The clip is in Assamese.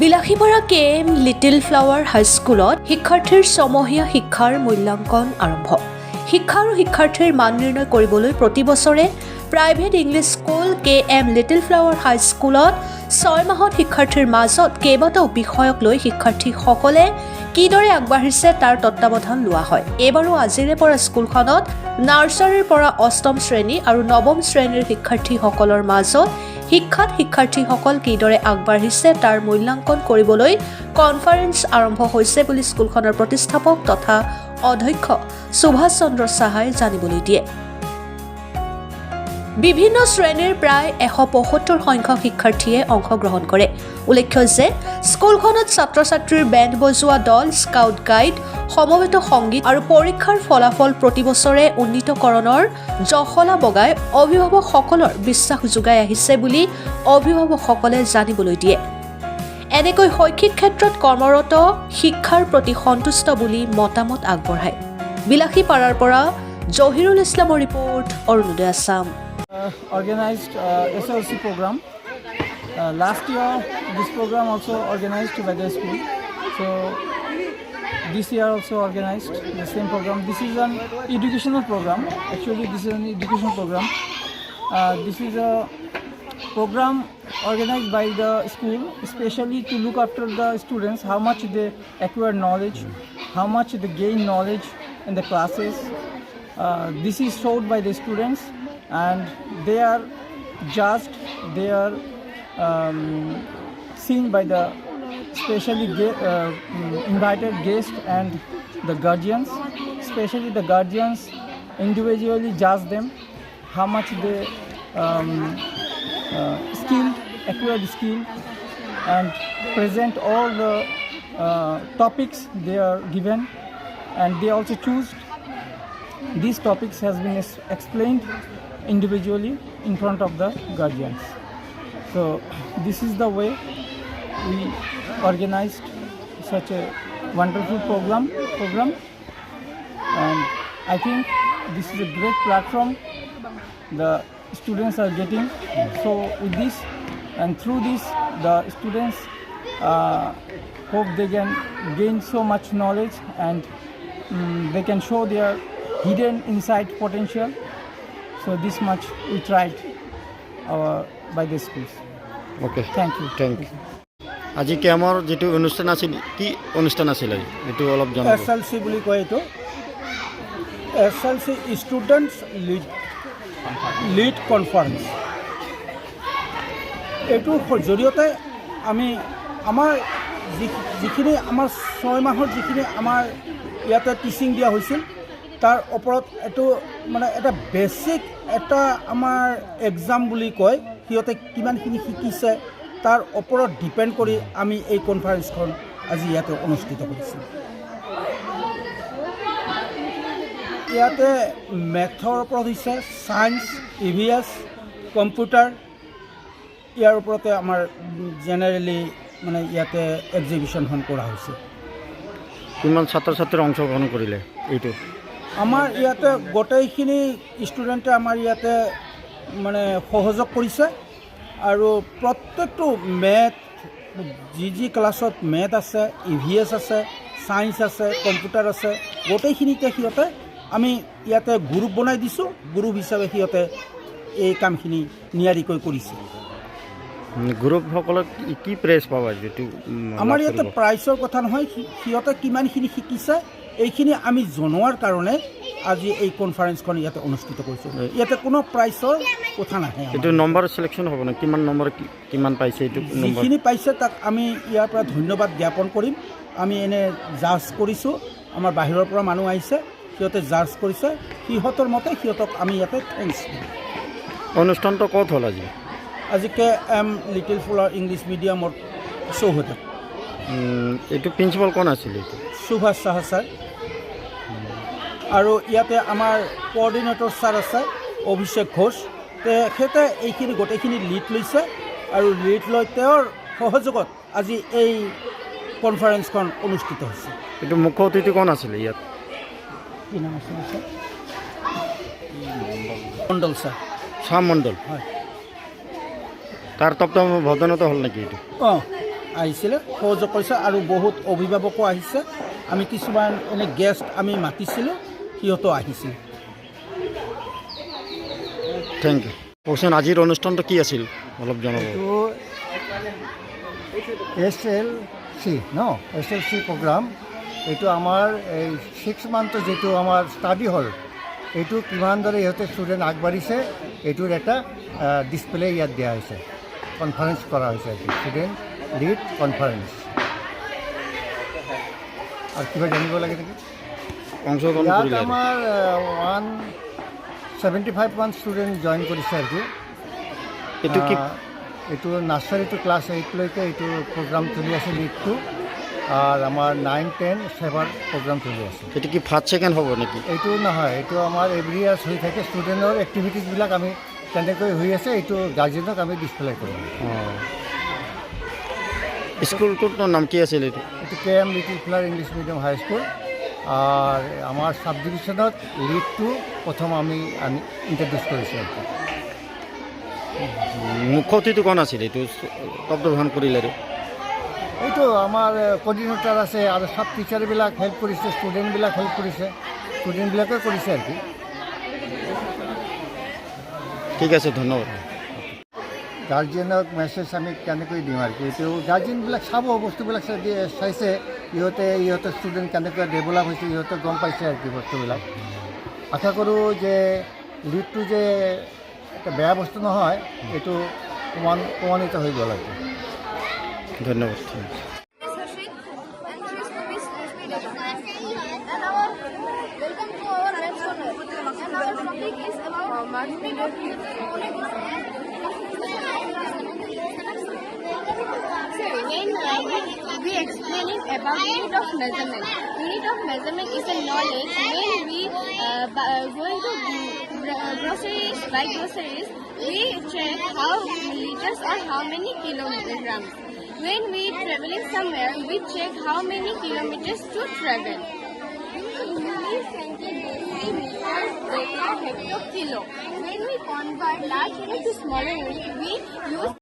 বিলাসীপাৰা KM লিটিল ফ্লাৱাৰ হাইস্কুলত শিক্ষাৰ্থীৰ ছমহীয়া শিক্ষাৰ মূল্যাংকন আৰম্ভ। শিক্ষা আৰু শিক্ষাৰ্থীৰ মান নিৰ্ণয় কৰিবলৈ প্ৰতি বছৰে private English school KM little flower হাইস্কুলত 6 মাহত শিক্ষাৰ্থীৰ মাজত কেইবাটাও বিষয়ক লৈ শিক্ষাৰ্থীসকলে কিদৰে আগবাঢ়িছে তাৰ তত্ত্বাৱধান লোৱা হয়। এইবাৰো আজিৰে পৰা স্কুলখনত নাৰ্চাৰীৰ পৰা 8ম শ্ৰেণী আৰু 9ম শ্ৰেণীৰ শিক্ষাৰ্থীসকলৰ মাজত শিক্ষাত শিক্ষাৰ্থীসকল কিদৰে আগবাঢ়িছে তাৰ মূল্যাংকন কৰিবলৈ কনফাৰেন্স আৰম্ভ হৈছে বুলি স্কুলখনৰ প্ৰতিষ্ঠাপক তথা অধ্যক্ষ সুভাষ চন্দ্ৰ সাহাই জানিবলৈ দিয়ে। বিভিন্ন শ্ৰেণীৰ প্ৰায় 175 সংখ্যক শিক্ষাৰ্থীয়ে অংশগ্ৰহণ কৰে। উল্লেখ্য যে স্কুলখনত ছাত্ৰ ছাত্ৰীৰ বেণ্ড বজোৱা দল, স্কাউট গাইড, সমবেত সংগীত আৰু পৰীক্ষাৰ ফলাফল প্ৰতি বছৰে উন্নীতকৰণৰ জখলা বগাই অভিভাৱকসকলৰ বিশ্বাস যোগাই আহিছে বুলি অভিভাৱকসকলে জানিবলৈ দিয়ে। এনেকৈ শৈক্ষিক ক্ষেত্ৰত কৰ্মৰত শিক্ষাৰ প্ৰতি সন্তুষ্ট বুলি মতামত আগবঢ়ায়। বিলাসীপাৰাৰ পৰা জহিৰুল ইছলামৰ report, Arunodoy Assam. Organized SLC program. Last year, this program also organized by the school. So this year also organized the same program. This is an educational program. Actually, this is an educational program. This is a program organized by the school, especially to look after the students, how much they acquire knowledge, how much they gain knowledge in the classes. This is showed by the students, and they are judged, they are seen by the specially invited guests and the guardians. Especially the guardians individually judge them, how much they acquired skill, and present all the topics they are given, and they also choose. These topics has been explained individually in front of the guardians. So this is the way we organized such a wonderful program, and I think this is a great platform the students are getting. So with this and through this, the students hope they can gain so much knowledge, and they can show their hidden inside potential. So this much we tried by the schools. Okay. Thank you. আজি কেমৰ যেটো অনুষ্ঠান আছিল, কি অনুষ্ঠান আছিল এটো অলপ জানাব। SLC বুলি কয় এটো। SLC Students Lead Conference. এটোৰ জৰিয়তে আমি আমাৰ যিখিনি আমাৰ 6 মাহৰ যিখিনি আমাৰ ইয়াতে টিচিং দিয়া হৈছিল তাৰ ওপৰত এটো মানে এটা বেসিক এটা আমাৰ এক্সাম বুলি কয়, সিহঁতে কিমানখিনি শিকিছে তাৰ ওপৰত ডিপেন্ড কৰি আমি এই কনফাৰেন্সখন আজি ইয়াতে অনুষ্ঠিত কৰিছোঁ। ইয়াতে মেথৰ ওপৰত হৈছে সায়েন্স, EVS, কম্পিউটাৰ, ইয়াৰ ওপৰতে আমাৰ জেনেৰেলি মানে ইয়াতে এক্সিবিশনখন কৰা হৈছে। কিমান ছাত্ৰ ছাত্ৰীৰ অংশগ্ৰহণ কৰিলে এইটো? আমাৰ ইয়াতে গোটেইখিনি ষ্টুডেণ্টে আমাৰ ইয়াতে মানে সহযোগ কৰিছে, আৰু প্ৰত্যেকটো মেথ যি ক্লাছত মেথ আছে, EVS আছে, সায়েন্স আছে, কম্পিউটাৰ আছে, গোটেইখিনিতে সিহঁতে আমি ইয়াতে গ্ৰুপ বনাই দিছোঁ। গ্ৰুপ হিচাপে সিহঁতে এই কামখিনি নিয়াৰিকৈ কৰিছে। গ্ৰুপসকলক কি প্ৰাইজ পাব? যেটো আমাৰ ইয়াতে প্ৰাইজৰ কথা নহয়, সিহঁতে কিমানখিনি শিকিছে এইখিনি আমি জনোৱাৰ কাৰণে আজি এই কনফাৰেন্সখন ইয়াতে অনুষ্ঠিত কৰিছোঁ। ইয়াতে কোনো প্ৰাইজৰ কথা নাহে। এইটো নম্বৰ সিলেকশ্যন হ'ব না? কিমান নম্বৰ কিমান পাইছে এইটো নম্বৰ? যিখিনি পাইছে তাক আমি ইয়াৰ পৰা ধন্যবাদ জ্ঞাপন কৰিম। আমি এনে জাজ কৰিছোঁ, আমাৰ বাহিৰৰ পৰা মানুহ আহিছে, সিহঁতে জাজ কৰিছে, সিহঁতৰ মতে সিহঁতক আমি ইয়াতে থেংকছ দিম। অনুষ্ঠানটো ক'ত হ'ল আজি? আজি KM লিটিল ফ্লাৱাৰ ইংলিছ মিডিয়ামৰ চৌহদত। এইটো প্ৰিন্সিপাল কোন আছিল? এইটো সুভাষ সাহা ছাৰ, আৰু ইয়াতে আমাৰ কোঅৰ্ডিনেটৰ ছাৰ আছে অভিষেক ঘোষ। তেখেতে এইখিনি গোটেইখিনি লিড লৈছে, আৰু লিড লৈ তেওঁৰ সহযোগত আজি এই কনফাৰেন্সখন অনুষ্ঠিত হৈছে। এইটো মুখ্য অতিথি কোন আছিলে ইয়াত? কি নাম আছিল ছাৰ? মণ্ডল ছাৰ। শ্যাম মণ্ডল। হয়। তাৰ তত্ত্বাৱধানতে হ'ল নেকি এইটো? অঁ, আহিছিলে সহযোগ কৰিছে আৰু বহুত অভিভাৱকো আহিছে আমি কিছুমান এনে গেষ্ট আমি মাতিছিলোঁ সিহঁতো আহিছিল থেংক ইউ কওকচোন আজিৰ অনুষ্ঠানটো কি আছিল অলপ জনাব এইটো SLC ন SLC প্ৰগ্ৰাম এইটো আমাৰ এই 6 মান্থৰ যিটো আমাৰ ষ্টাডি হ'ল এইটো কিমান দৰে ইহঁতে ষ্টুডেণ্ট আগবাঢ়িছে এইটোৰ এটা ডিছপ্লে ইয়াত দিয়া হৈছে কনফাৰেঞ্চ কৰা হৈছে ষ্টুডেণ্ট লিড কনফাৰেঞ্চ আৰু কিবা জানিব লাগে নেকি অংশগ্ৰহণ ইয়াত কৰিলে আমাৰ 175 মান ষ্টুডেণ্ট জইন কৰিছে আৰু এইটো কি এইটো নাৰ্চাৰী টু ক্লাছ 8লৈকে এইটো প্ৰগ্ৰাম চলি আছে লিডটো আৰু আমাৰ 9, 10 7 প্ৰগ্ৰাম চলি আছে এইটো কি ফাৰ্ষ্ট ছেকেণ্ড হ'ব নেকি এইটো নহয় এইটো আমাৰ এভৰি ইয়াৰ্ছ হৈ থাকে ষ্টুডেণ্টৰ এক্টিভিটিছবিলাক আমি কেনেকৈ হৈ আছে এইটো গাৰ্জেনক আমি ডিছপ্লে কৰোঁ অঁ স্কুলটোৰ নাম কি আছিল এইটো এইটো KM little flower English medium high school আৰু আমাৰ চাব ডিভিশ্যনত লিডটো প্ৰথম আমি ইণ্ট্ৰডিউচ কৰিছোঁ মুখ্য অতিথি কোন আছিল এইটো তত্বাৱধান কৰিলে এইটো আমাৰ কোঅৰ্ডিনেটৰ আছে আৰু সব টিচাৰবিলাক হেল্প কৰিছে ষ্টুডেণ্টবিলাক হেল্প কৰিছে ষ্টুডেণ্টবিলাকে কৰিছে আৰু কি ঠিক আছে ধন্যবাদ গাৰ্জেনক মেছেজ আমি কেনেকৈ দিম আৰু কি এইটো গাৰ্জেনবিলাক চাব বস্তুবিলাক চাইছে ইহঁতৰ ষ্টুডেণ্ট কেনেকৈ ডেভেলপ হৈছে ইহঁতে গম পাইছে আৰু কি বস্তুবিলাক আশা কৰোঁ যে লিডটো যে এটা বেয়া বস্তু নহয় এইটো প্ৰমাণিত হৈ গ'ল আৰু ধন্যবাদ Welcome to our live channel. And our topic is about unit of we explaining about unit of measurement. Unit of measurement is a knowledge when we going to groceries, buy groceries, we check how liters or how many kilograms. When we traveling somewhere, we check how many kilometers to travel. Hectokilo. When we convert large unit to smaller unit, we use